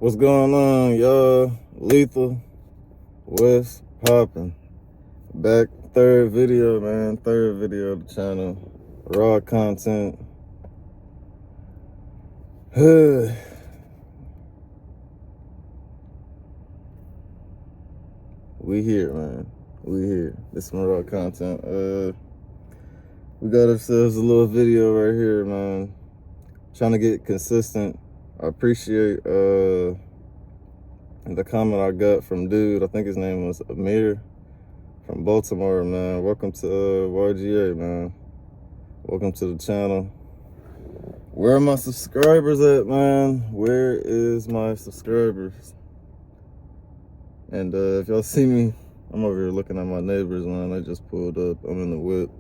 What's going on, y'all? Lethal, what's poppin'? Back, third video, man. Third video of the channel. Raw content. We here, man. We here. This is my raw content. We got ourselves a little video right here, man. Trying to get consistent. I appreciate the comment I got from dude. I think his name was Amir from Baltimore, man. Welcome to YGA, man. Welcome to the channel. Where are my subscribers at, man? Where is my subscribers? And if y'all see me, I'm over here looking at my neighbors, man. They just pulled up. I'm in the whip.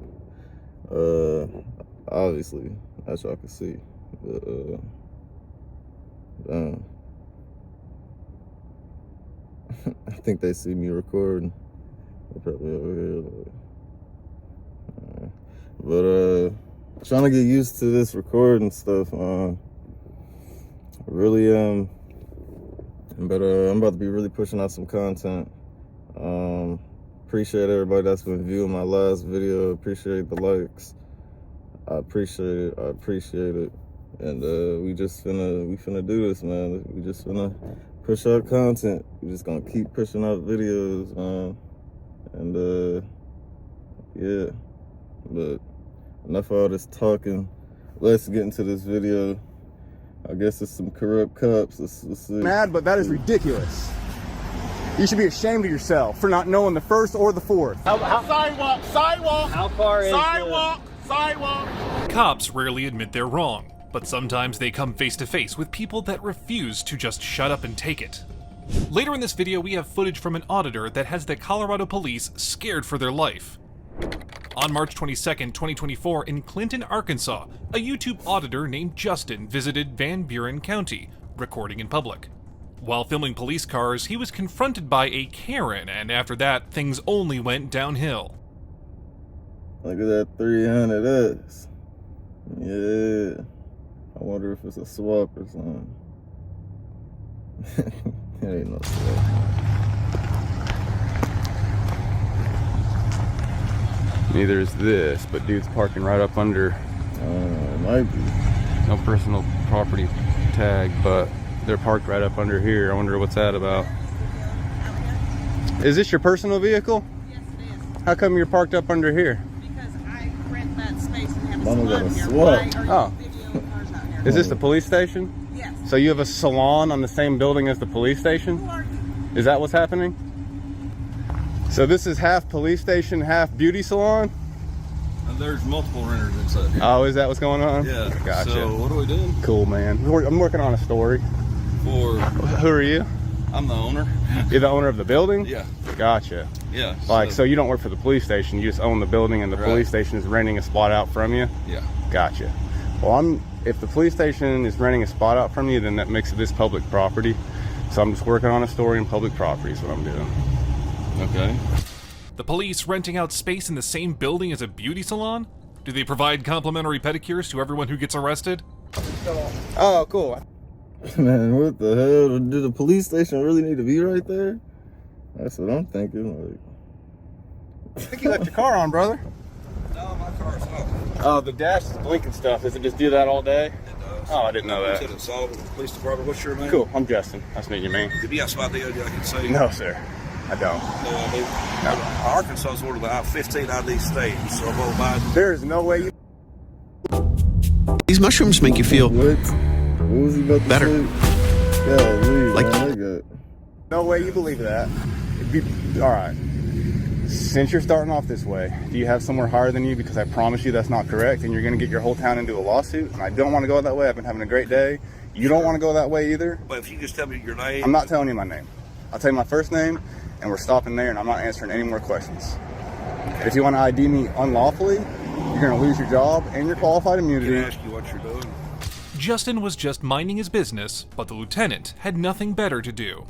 Obviously, as y'all can see. But, damn. I think they see me recording. They're probably over here. But trying to get used to this recording stuff. Really but I'm about to be really pushing out some content. Appreciate everybody that's been viewing my last video. Appreciate the likes. I appreciate it. And we finna do this, man. We just finna push out content. We just gonna keep pushing out videos, man. And yeah. But enough of all this talking. Let's get into this video. I guess it's some corrupt cops. Let's see. Mad, but that is ridiculous. You should be ashamed of yourself for not knowing the first or the fourth. Sidewalk. How far is Sidewalk. Cops rarely admit they're wrong, but sometimes they come face to face with people that refuse to just shut up and take it. Later in this video, we have footage from an auditor that has the Colorado police scared for their life. On March 22nd, 2024, in Clinton, Arkansas, a YouTube auditor named Justin visited Van Buren County, recording in public. While filming police cars, he was confronted by a Karen, and after that, things only went downhill. Look at that 300S. Yeah. I wonder if it's a swap or something. It ain't no swap. Neither is this, but dude's parking right up under. It might be. No personal property tag, but they're parked right up under here. I wonder what's that about. Is this your personal vehicle? Yes, it is. How come you're parked up under here? Because I rent that space and have a Mama got salon a here. swap. Why are Oh. you videoing cars out here? Is this the police station? Yes. So you have a salon on the same building as the police station? Who are you? Is that what's happening? So this is half police station, half beauty salon? And there's multiple renters inside here. Oh, is that what's going on? Yeah. Gotcha. So what are we doing? Cool, man. I'm working on a story. For Who are you? I'm the owner. You're the owner of the building? Yeah. Gotcha. Yeah. So you don't work for the police station, you just own the building and the Right. police station is renting a spot out from you? Yeah. Gotcha. Well, if the police station is renting a spot out from you, then that makes this public property. So I'm just working on a story in public property is what I'm doing. Okay. The police renting out space in the same building as a beauty salon? Do they provide complimentary pedicures to everyone who gets arrested? Oh, cool. Man, what the hell? Do the police station really need to be right there? That's what I'm thinking. Like, I think you left your car on, brother. No, my car's off. Oh, the dash is blinking stuff. Does it just do that all day? It does. Oh, I didn't know that. It's Sullivan Police Department. What's your name? Cool, I'm Justin. Nice to meet you, man. Did you have somebody I can say? No, sir. I don't. No, I do. Arkansas is one of the 15 ID states, so I'm all Biden. There is no way you... These mushrooms make you feel what? What was he about to better. say? Golly, Like- man, they got... No way you believe that. All right. Since you're starting off this way, do you have somewhere higher than you? Because I promise you that's not correct, and you're going to get your whole town into a lawsuit. And I don't want to go that way. I've been having a great day. You don't want to go that way either. But if you just tell me your name. I'm not telling you my name. I'll tell you my first name, and we're stopping there, and I'm not answering any more questions. Okay. If you want to ID me unlawfully, you're going to lose your job and your qualified Can immunity. I ask you what you're doing? Justin was just minding his business, but the lieutenant had nothing better to do.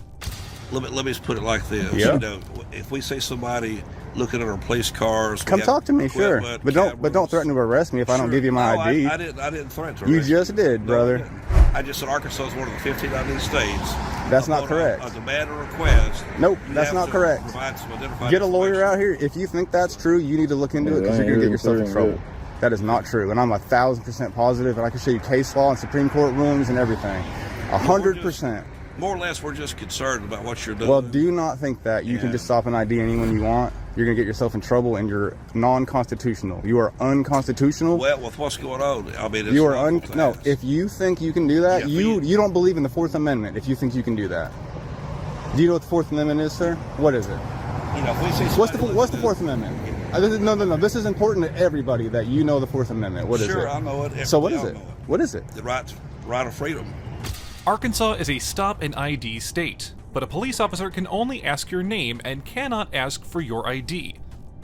Let me just put it like this. Yeah. You know, if we see somebody looking at our police cars. Come talk to me, sure. But don't cameras. threaten to arrest me if I don't give you my No, ID. I didn't threaten to You arrest just did, No, brother. I didn't. I just said Arkansas is one of the 15 ID states. That's not Upon correct. A demand or request. Nope, you that's have not to correct. provide some identified Get a lawyer information. out here. If you think that's true, you need to look into it because I you're going to ain't get yourself in hearing trouble. good. That is not true. And I'm 1,000% positive, and I can show you case law and Supreme Court rulings and everything. 100%. More or less, we're just concerned about what you're doing. Well, do not think that you can Yeah. just stop and ID anyone you want. You're going to get yourself in trouble, and you're non-constitutional. You are unconstitutional. Well, with what's going on, I mean, it's You are lawful no. task. If you think you can do that, Yeah, you but you don't believe in the Fourth Amendment. If you think you can do that, do you know what the Fourth Amendment is, sir? What is it? You know, if we see What's the somebody What's the looking Fourth Amendment? No. This is important to everybody that you know the Fourth Amendment. What is it? Sure, I know it. So what is Everybody it? all know What is it? The right of freedom. Arkansas is a stop and ID state, but a police officer can only ask your name and cannot ask for your ID.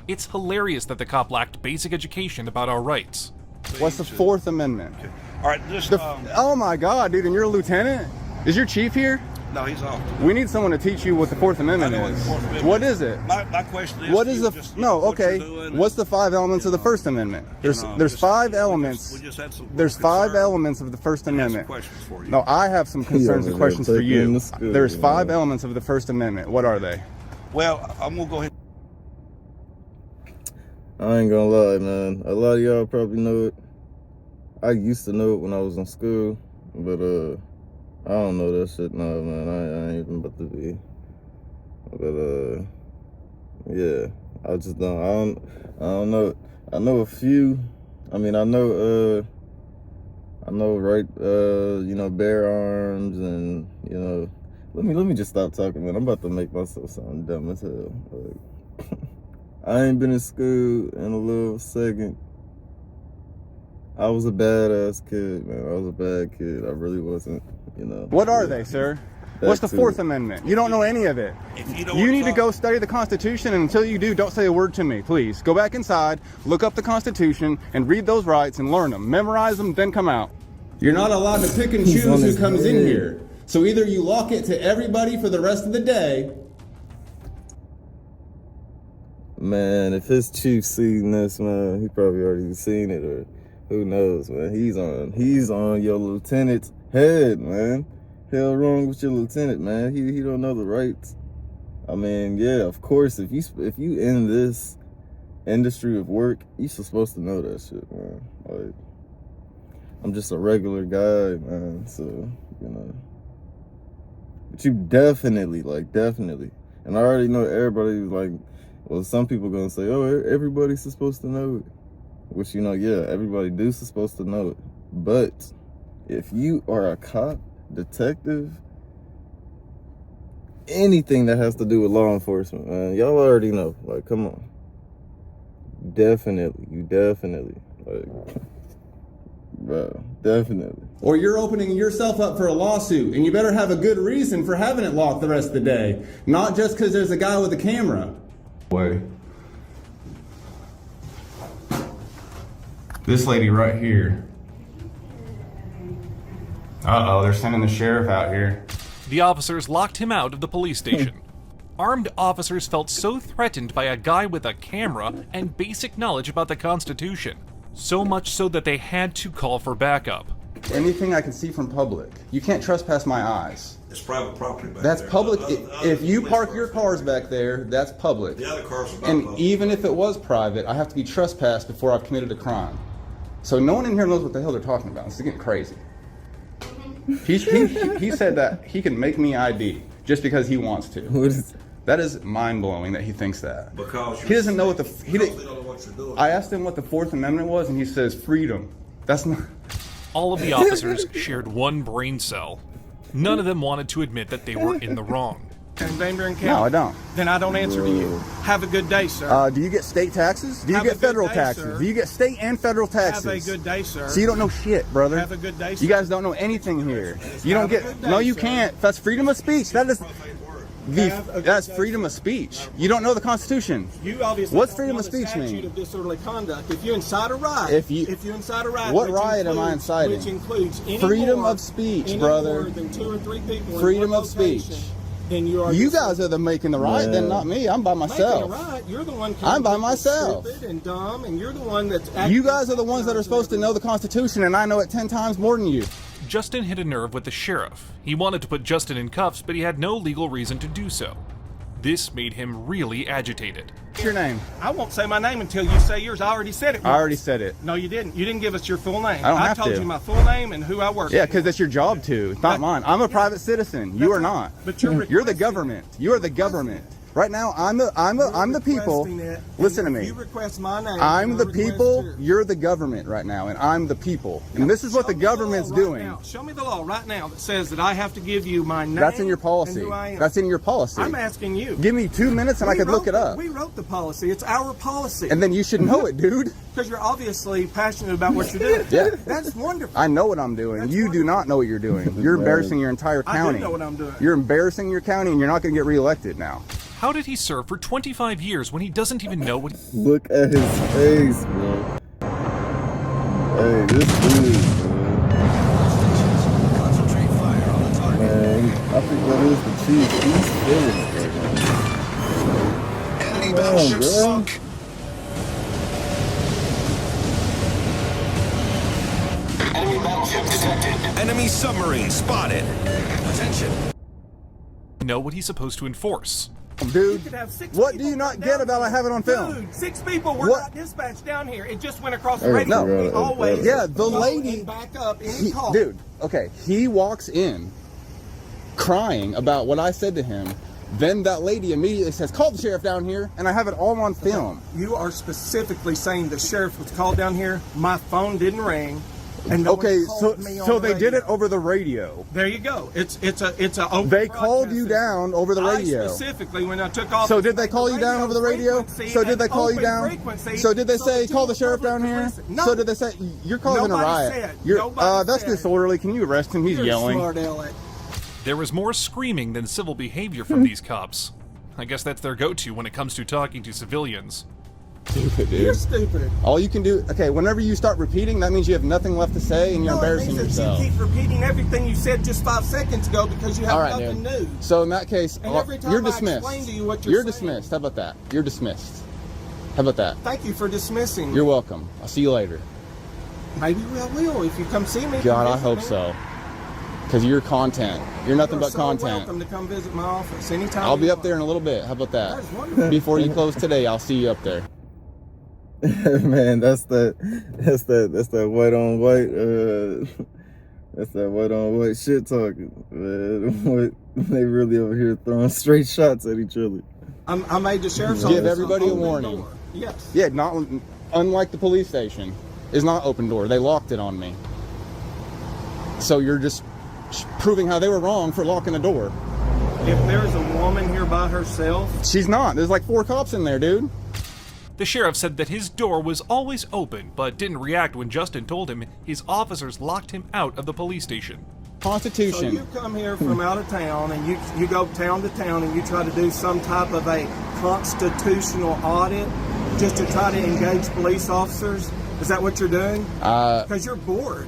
It's hilarious that the cop lacked basic education about our rights. What's the Fourth Amendment? All right, just Oh my God, dude! And you're a lieutenant? Is your chief here? no, he's off. We need someone to teach you what the Fourth Amendment I know what is. the Fourth Amendment What is. is it? My question is, What do is you the just, no? what you're Okay. doing What's the and- 5 elements of the know, First Amendment? There's just- 5 we elements. just had some There's 5 concern. elements of the First I have some Amendment. questions for you. No, I have some concerns Yeah, and questions for take you in you. the school, There's 5 yeah. elements of the First Amendment. What are they? Well, I'm gonna go ahead. I ain't gonna lie, man. A lot of y'all probably know it. I used to know it when I was in school, but I don't know that shit now, man. I ain't even about to be. But yeah, I just don't. I don't know. I know a few. I mean, I know right. You know, bear arms and you know. Let me just stop talking, man. I'm about to make myself sound dumb as hell. Like, I ain't been in school in a little second. I was a badass kid, man. I was a bad kid. I really wasn't, you know. What are they, sir? What's the to Fourth it. Amendment? You don't know any of it. If you, know You what need to I'm go study the Constitution, and until you do, don't say a word to me, please. Go back inside, look up the Constitution, and read those rights and learn them. Memorize them, then come out. You're not allowed to pick and He's on choose who his comes in head. here. So either you lock it to everybody for the rest of the day. Man, if his chief seen this, man, he probably already seen it, or who knows, man. He's on your lieutenant's head, man. Hell wrong with your lieutenant, man. He don't know the rights. I mean, yeah, of course, if you in this industry of work, you're supposed to know that shit, man. Like, I'm just a regular guy, man, so, you know. But you definitely, and I already know everybody, like, well, some people gonna say, oh, everybody's supposed to know it. Which, you know, yeah, everybody do supposed to know it. But if you are a cop, detective, anything that has to do with law enforcement, man, y'all already know. Like, come on. You definitely, like, bro, definitely. Or you're opening yourself up for a lawsuit, and you better have a good reason for having it locked the rest of the day. Not just because there's a guy with a camera. Way. This lady right here. Uh-oh, they're sending the sheriff out here. The officers locked him out of the police station. Armed officers felt so threatened by a guy with a camera and basic knowledge about the Constitution. So much so that they had to call for backup. Anything I can see from public. You can't trespass my eyes. It's private property back That's there. public. Other If you police park cars your back cars there. back there, that's public. The other cars are not And public. even if it was private, I have to be trespassed before I've committed a crime. So no one in here knows what the hell they're talking about. This is getting crazy. He said that he can make me ID just because he wants to. What is That is mind-blowing that he thinks that. Because He doesn't know what because the... they don't know what you're doing. I asked him what the Fourth Amendment was, and he says freedom. That's not... All of the officers shared one brain cell. None of them wanted to admit that they were in the wrong. And Bainbridge County? No, I don't. Then I don't answer to you. Have a good day, sir. Do you get state taxes? Do you Have a get good federal day, taxes? sir. Do you get state and federal taxes? Have a good day, sir. So you don't know shit, brother. Have a good day, sir. You guys don't know anything here. You don't Have a get... good day, No, you sir. can't. That's freedom of speech. That is... Have a good That's day, freedom sir. of speech. You don't know the Constitution. You obviously What's don't freedom know of the speech mean? statute of disorderly conduct. If you incite a riot, If you incite a riot, What which riot am I includes- inciting? Which includes any Freedom more- of speech, any brother. more than 2 or 3 people in Freedom one of speech. location, then you are. You guys are the making the right, then not me. I'm by myself. Making a right. You're the one. I'm by myself. Stupid and dumb, and you're the one that's. You guys are the ones that are supposed to know the Constitution, and I know it 10 times more than you. Justin hit a nerve with the sheriff. He wanted to put Justin in cuffs, but he had no legal reason to do so. This made him really agitated. What's your name? I won't say my name until you say yours. I already said it. I already said it. No, you didn't. You didn't give us your full name. I don't have told to. you my full name and who I work. Yeah, for. because that's your job to. It's not mine. I'm a private citizen. You are not. But you're the government. You are the government. Right now, I'm the people. Listen to me. You request my name. I'm the people. You're the government right now, and I'm the people. And this is what the government's doing. Show me the law right now that says that I have to give you my name. That's in your policy. And who I am. That's in your policy. I'm asking you. Give me 2 minutes and I could look it up. We wrote the policy. It's our policy. And then you should know it, dude. Because you're obviously passionate about what you're doing. Yeah. That's wonderful. I know what I'm doing. That's You do not know what you're doing. You're embarrassing your entire county. I do know what I'm doing. You're embarrassing your county, and you're not going to get reelected now. How did he serve for 25 years when he doesn't even know what... Look at his face, bro. Hey, this dude, man. I think that is the chief. He's feeling right now. Enemy battleship sunk. Enemy battleship detected. Enemy submarine spotted. Attention. know what he's supposed to enforce. Dude, could have 6 what do people you not down get about I have it on film? Dude, 6 people were What? not dispatched down here. It just went across the Oh, radio. no. We always Yeah, the go lady- and back up any call. Dude, okay, he walks in crying about what I said to him. Then that lady immediately says, call the sheriff down here, and I have it all on film. You are specifically saying the sheriff was called down here. My phone didn't ring. And no Okay, one called me on so the they did radio. it over the radio. There you go. It's a open They called broadcast you system. down over the radio. I specifically, when I took off. So did they call you down over the radio? So did they call you down? So did they say call the sheriff down here? No. So did they say you're causing Nobody a riot? said. You're Nobody that's said. disorderly. Can you arrest him? He's You're yelling. smart aleck. There was more screaming than civil behavior from these cops. I guess that's their go-to when it comes to talking to civilians. Stupid, You're dude. stupid. All you can do, okay, whenever you start repeating, that means you have nothing left to say and you're embarrassing it means yourself. that you keep repeating everything you said just 5 seconds ago because you have All right, nothing dude. new. So in that case, And every time you're I dismissed. explain to you what you're saying- dismissed. How about that? You're dismissed. How about that? Thank you for dismissing. You're welcome. I'll see you later. Maybe I will if you come see me. God, come I visit hope me. so. Because you're content. You're nothing You're but so content. welcome to come visit my office anytime. I'll be you up there in want. a little bit. How about that? That is wonderful. Before you close today, I'll see you up there. Man, that's that white on white that's that white on white shit talking, man. They really over here throwing straight shots at each other. I made the sheriff's Give office everybody a open warning. door. Yes. Yeah, not unlike the police station. It's not open door. They locked it on me. So you're just proving how they were wrong for locking the door. If there's a woman here by herself, She's not. There's like 4 cops in there, dude. The sheriff said that his door was always open, but didn't react when Justin told him his officers locked him out of the police station. so Constitution. you come here from out of town and you go town to town and you try to do some type of a constitutional audit just to try to engage police officers. Is that what you're doing? Because you're bored.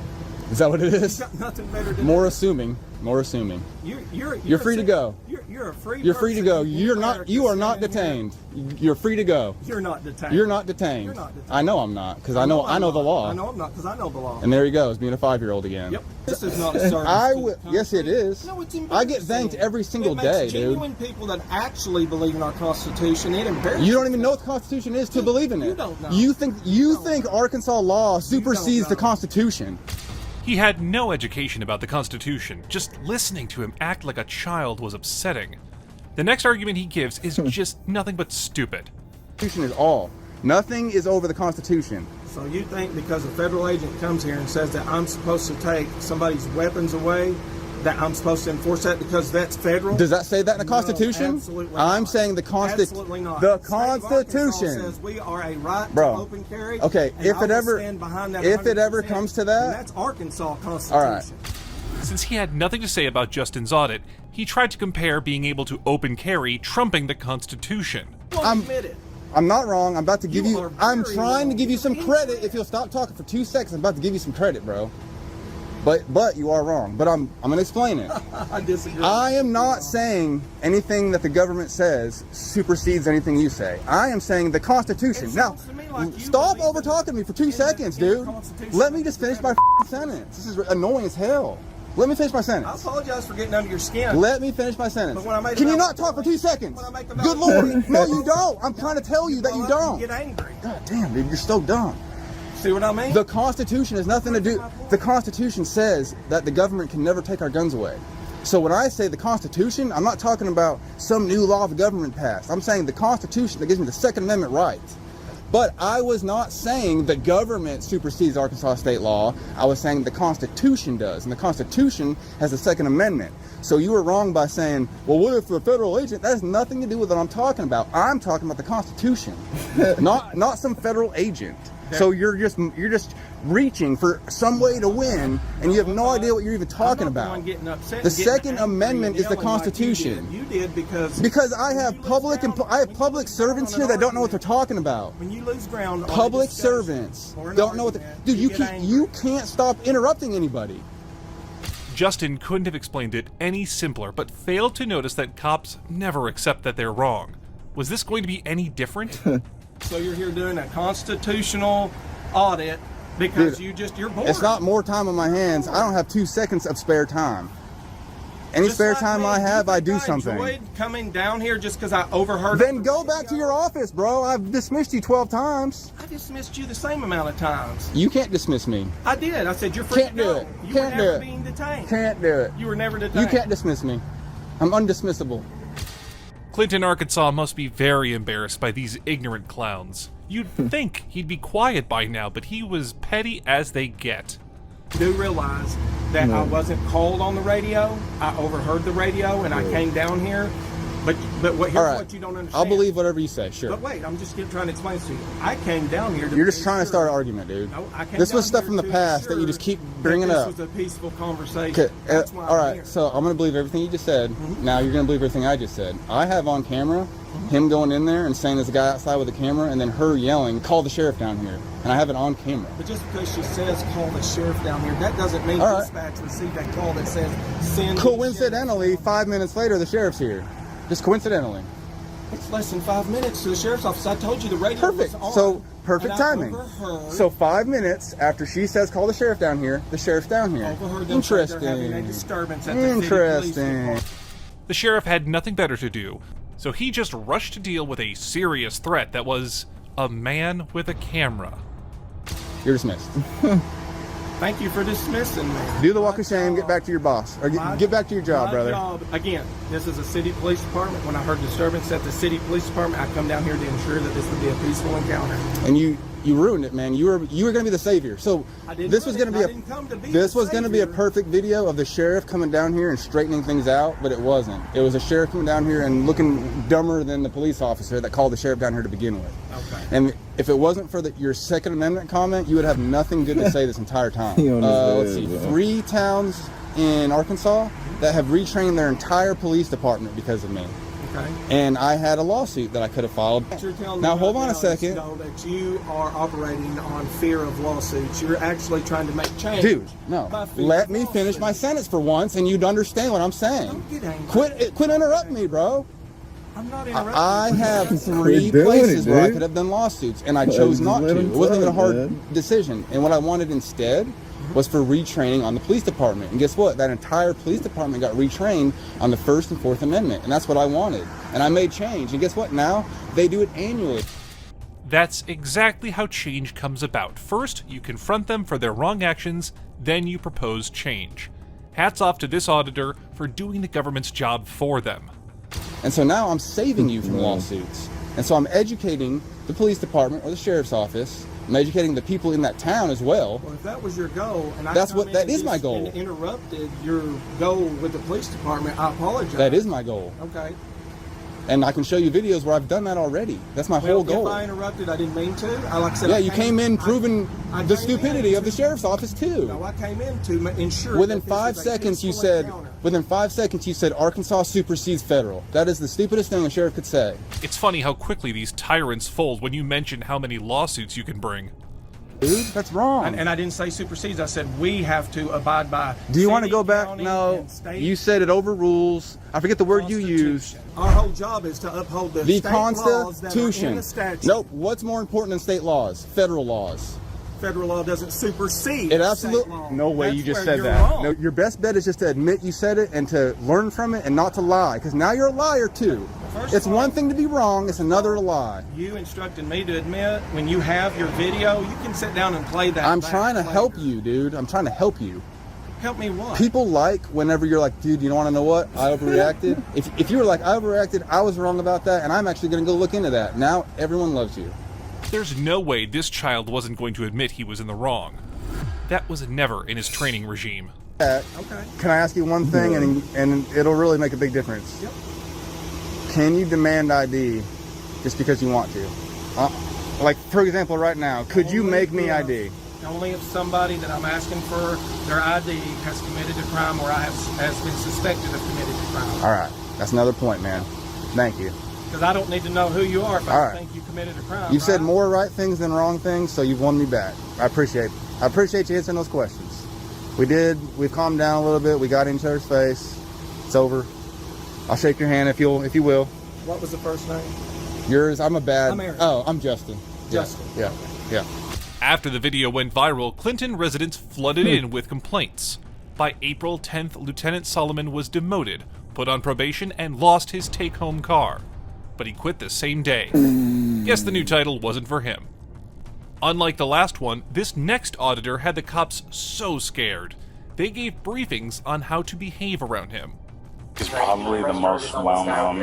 Is that what it is? You've got nothing better to More do. assuming. More assuming. You're free to go. You're a free. You're free to person. go. You You are not detained. You're free to go. You're not detained. You're not detained. You're not detained. I know I'm not, because I know I'm the not. law. I know I'm not because I know the law. And there he goes, being a 5-year-old again. Yep. This is not a service. I to the will. country. Yes, it is. No, it's I get embarrassing. thanked every single It makes day, dude. genuine people that actually believe in our Constitution. It embarrasses. You don't even know what the Constitution is to believe in it. You don't know. You think Arkansas law supersedes the know. Constitution. He had no education about the Constitution. Just listening to him act like a child was upsetting. The next argument he gives is just nothing but stupid. Constitution is all. Nothing is over the Constitution. So you think because a federal agent comes here and says that I'm supposed to take somebody's weapons away, that I'm supposed to enforce that because that's federal? Does that say that in the No, Constitution? absolutely I'm not. saying the Absolutely not. The state of Arkansas Constitution. says we are a right Bro. to open carry. Okay, and if I it will ever- stand behind that if it ever 100%, comes to that- and that's Arkansas Constitution. All right. Since he had nothing to say about Justin's audit, he tried to compare being able to open carry trumping the Constitution. Well, I'm- admit it. I'm not wrong. I'm about to give You you. are I'm very trying to wrong. give you some You're credit. incorrect. If you'll stop talking for 2 seconds, I'm about to give you some credit, bro. But you are wrong. But I'm going to explain it. I disagree. I am not saying anything that the government says supersedes anything you say. I am saying the Constitution. It Now, sounds to me like you stop believe over talking me for 2 seconds, in the dude. Constitution. Let me just finish my sentence. This is annoying as hell. Let me finish my I sentence. apologize for getting under your skin. Let me finish my sentence. But when I make Can you about- not talk for 2 seconds? when I make about- Good Lord. No, you don't. I'm trying to tell you that you You don't. get angry. God damn, dude, you're so dumb. See what I mean? The Constitution has nothing to do. The Constitution says that the government can never take our guns away. So when I say the Constitution, I'm not talking about some new law the government passed. I'm saying the Constitution that gives me the Second Amendment rights. But I was not saying the government supersedes Arkansas state law. I was saying the Constitution does, and the Constitution has the Second Amendment. So you were wrong by saying, well, what if a federal agent? That has nothing to do with what I'm talking about. I'm talking about the Constitution, not some federal agent. So you're just reaching for some way to win, and you have no idea what you're even talking I'm not the about. one getting upset The and getting Second angry Amendment and is the yelling like Constitution. you did Because I have public servants here that don't know what they're talking about. When you lose ground, on a Public discussion servants or an don't know what argument, dude, you get can't angry. you can't stop interrupting anybody. Justin couldn't have explained it any simpler, but failed to notice that cops never accept that they're wrong. Was this going to be any different? So you're here doing a constitutional audit because Dude, you're bored. It's not more time on my hands. I don't have 2 seconds of spare time. Any Just spare like time me. I have, You I think do something. enjoyed coming down here just because I overheard. Then go back to your office, bro. I've dismissed you 12 times. I dismissed you the same amount of times. You can't dismiss me. I did. I said you're free Can't to do go. it. You Can't were do never it. being detained. Can't do it. You were never detained. You can't dismiss me. I'm undismissible. Clinton, Arkansas must be very embarrassed by these ignorant clowns. You'd think he'd be quiet by now, but he was petty as they get. Do realize that I wasn't called on the radio. I overheard the radio and I came down here. But here's All right. what you don't understand. I'll believe whatever you say, sure. But wait, I'm just trying to explain this to you. I came down here to You're just be trying to sure- start an argument, dude. No, I came This down was stuff here from the to past that you ensure just keep that bringing up. This was a peaceful conversation. Okay, That's why all I'm right, here. so I'm going to believe everything you just said. Now you're going to believe everything I just said. I have on camera him going in there and saying there's a guy outside with a camera, and then her yelling, call the sheriff down here. And I have it on camera. But just because she says call the sheriff down here, that doesn't mean All right. dispatch received a call that says send the Coincidentally, 5 minutes later, the sheriff's here. Just coincidentally. sheriff. It's less than 5 minutes to the sheriff's office. I told you the radio Perfect. was on. So, perfect and I timing. overheard- So 5 minutes after she says call the sheriff down here, the sheriff's down here. overheard them say they're having a Interesting. disturbance at the city police Interesting. department. The sheriff had nothing better to do, so he just rushed to deal with a serious threat that was a man with a camera. You're dismissed. Thank you for dismissing me. Do the walk of shame, get back to your boss. Or get back to your job, My brother. job, again, this is a city police department. When I heard disturbance at the city police department, I come down here to ensure that this would be a peaceful encounter. And you ruined it, man. You were going to be the savior. So I didn't this was ruin going to it. be I didn't come to be this the was going to be a savior. perfect video of the sheriff coming down here and straightening things out, but it wasn't. It was a sheriff coming down here and looking dumber than the police officer that called the sheriff down here to begin with. Okay. And if it wasn't for your Second Amendment comment, you would have nothing good to say this entire time. He on his Let's bed, see, bro. 3 towns in Arkansas that have retrained their entire police department because of me. Okay. And I had a lawsuit that I could have filed. What you're telling me Now right hold on now a second. is, though, that you are operating on fear of lawsuits. You're actually trying to make change. Dude, no. by fear Let of me finish my lawsuits. sentence for once, and you'd understand what I'm saying. Don't get angry. Quit interrupting me, bro. I'm not interrupting. I have Quit 3 doing places it, where I dude. could have done lawsuits, and I chose Just not let to. him It wasn't even a talk, hard man. decision. And what I wanted instead was for retraining on the police department. And guess what? That entire police department got retrained on the First and Fourth Amendment, and that's what I wanted. And I made change. And guess what? Now they do it annually. That's exactly how change comes about. First, you confront them for their wrong actions, then you propose change. Hats off to this auditor for doing the government's job for them. And so now I'm saving you from lawsuits. And so I'm educating the police department or the sheriff's office. I'm educating the people in that town as well. Well, if that was your goal, and That's I what- come in that and is my just goal. Interrupted your goal with the police department, I apologize. That is my goal. Okay. And I can show you videos where I've done that already. That's my whole goal. If I interrupted, I didn't mean to. Like I said, Yeah, I you came in proving I the came stupidity in of the to- sheriff's office too. No, I came in to ensure. Within that this 5 was a seconds, you peaceful said. encounter. Within 5 seconds, you said Arkansas supersedes federal. That is the stupidest thing a sheriff could say. It's funny how quickly these tyrants fold when you mention how many lawsuits you can bring. dude. That's wrong. And I didn't say supersedes. I said we have to abide by. Do you want to city, go back? county, No. and state You said it overrules. I forget the word you used. Constitution. Our whole job is to uphold the The state laws that are in Constitution. the statute. Nope. What's more important than state laws? Federal laws. Federal law doesn't supersede It state absolutely. law. No way. That's You just where said you're that. wrong. No, your best bet is just to admit you said it and to learn from it and not to lie. Because now you're a liar too. First It's of all, one thing to be wrong. It's another to lie. You instructed me to admit when you have your video, you can sit down and play that. I'm back trying to later. help you, dude. I'm trying to help you. Help me what? People like whenever you're like, dude, you don't want to know what? I overreacted. If you were like, I overreacted, I was wrong about that, and I'm actually going to go look into that. Now everyone loves you. There's no way this child wasn't going to admit he was in the wrong. That was never in his training regime. Okay. Can I ask you one thing, and it'll really make a big difference? Yep. Can you demand ID just because you want to? Like, for example, right now, could you make me ID? Only if somebody that I'm asking for their ID has committed a crime or has been suspected of committed a crime. All right. That's another point, man. Thank you. Because I don't need to know who you are if I All right. think you committed a crime. You've said right? more right things than wrong things, so you've won me back. I appreciate you answering those questions. We've calmed down a little bit. We got in each other's face. It's over. I'll shake your hand if you will. What was the first name? Yours, I'm Aaron. Oh, I'm Justin. Justin. Yeah. Yeah. After the video went viral, Clinton residents flooded in with complaints. By April 10th, Lieutenant Solomon was demoted, put on probation, and lost his take-home car. But he quit the same day. Guess the new title wasn't for him. Unlike the last one, this next auditor had the cops so scared, they gave briefings on how to behave around him. He's probably the most well-known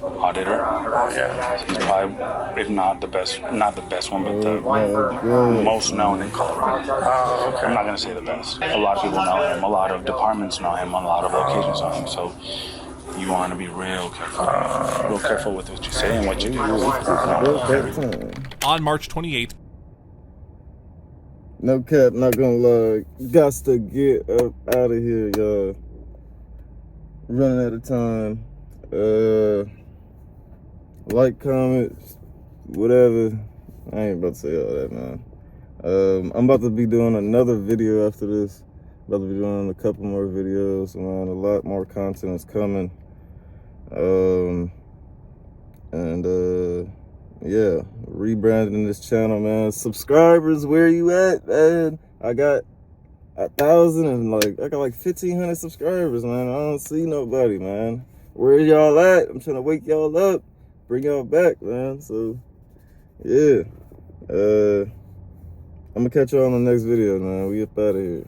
auditor. Yeah. He's probably, if not the best one, but the most known in Colorado. I'm not going to say the best. A lot of people know him. A lot of departments know him. A lot of locations know him. So you want to be real careful with what you say and what you do. On March 28th, No cap, not gonna lie. Gots to get up out of here, y'all. Running out of time. Like, comment, whatever. I ain't about to say all that, man. I'm about to be doing another video after this. About to be doing a couple more videos, man. A lot more content is coming. Yeah, rebranding this channel, man. Subscribers, where you at, man? I got 1,000 and I got 1,500 subscribers, man. I don't see nobody, man. Where y'all at? I'm trying to wake y'all up, bring y'all back, man. So, yeah. I'm gonna catch y'all on the next video, man. We up out of here.